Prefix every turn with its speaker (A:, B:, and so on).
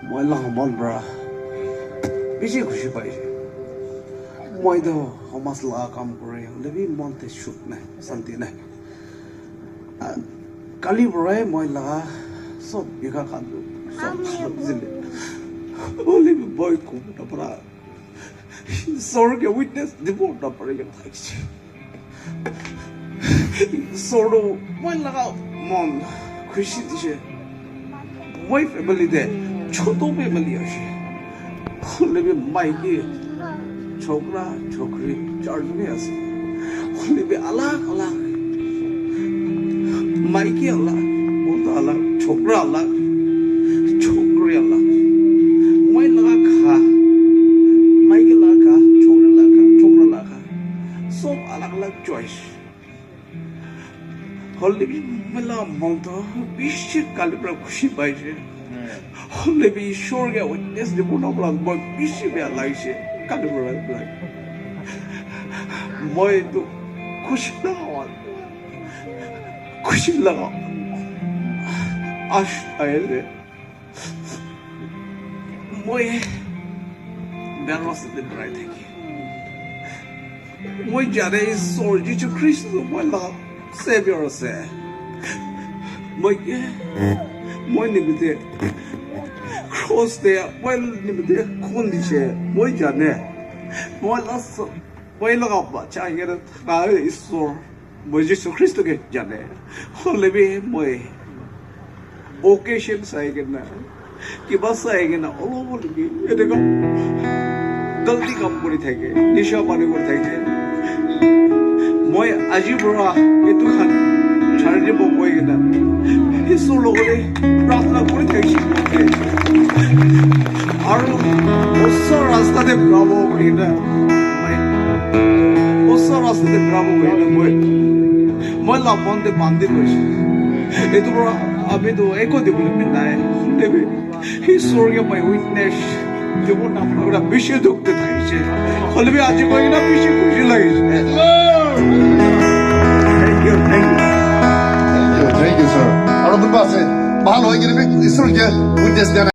A: মই লাহমল বৰা বেছি খুশি পাইছে মইতো সমাজ লগা কাম কৰি হ'লে মনতে সুখ নাই শান্তি নাই কালি পৰাই মই লগা চব বিঘা কান্দো চব ভাল বুজিলে হ'লে মই কোনটা পৰা ঈশ্বৰকে উইটনেছ দিব নাপাৰে থাকিছে ঈশ্বৰটো মই লগা মন খুশি দিছে মই ফেমিলিতে ছোট ফেমিলি আছে হ'লে মাইকী छोकरा छोकरी चारजने আছে হলে আলাদা আলাদা মাইকি আলাদা বহুত আলাদা छोकरा আলাদা छोकरी আলাদা মই লাগা খা মাইকি লাগা छोकरा লাগা সব আলাদা আলাদা চয়েস হলে মেলা মন্ত বিশ্ব কালিপ্রা খুশি পাইছে হলে ঈশ্বরকে উইটনেস দিব না মই বিশ্ব বেয়া লাগছে মই তো খুশি লাগা আশায় মই বেরোসতে প্রায় থাকি মই জানে ঈশ্বর যিশু খ্রিস্ট মই লাভ সেভিয়র আছে মই নিমিতে cross there well নিমিতে কোন দিছে মই জানে মই লাস্ট মই লগা বাচ্চা গেলে থাকা ঈশ্বর মই যিশু খ্রিস্টকে জানে হলে মই occasion চাইগে না কিবা চাইগে না অলপ নেকি এনেকুৱা গলতি কাম কৰি থাকে নিশা পানী কৰি থাকে মই আজিৰ পৰা এইটো খান ছাড়ি দিব কৈ কিনা ঈশ্বৰ লগতে প্ৰাৰ্থনা কৰি থাকিছোঁ আৰু ওচৰ ৰাস্তাতে ব্ৰাব কৰি কিনা ওচৰ ৰাস্তাতে ব্ৰাব কৰি কিনা মই লাভতে বান্ধি লৈছোঁ এইটো পৰা আমিতো একো দিবলৈ নাই ঈশ্বৰকে মই উইটনেছ জীৱন আপোনাৰ বেছি দুখতে থাকিছে হ'লে আজি কৈ কিনা বেছি খুশি লাগিছে
B: Thank you, sir. আৰু কোনোবা আছে ভাল হৈ গেলে ঈশ্বৰকে উইটনেছ দিয়া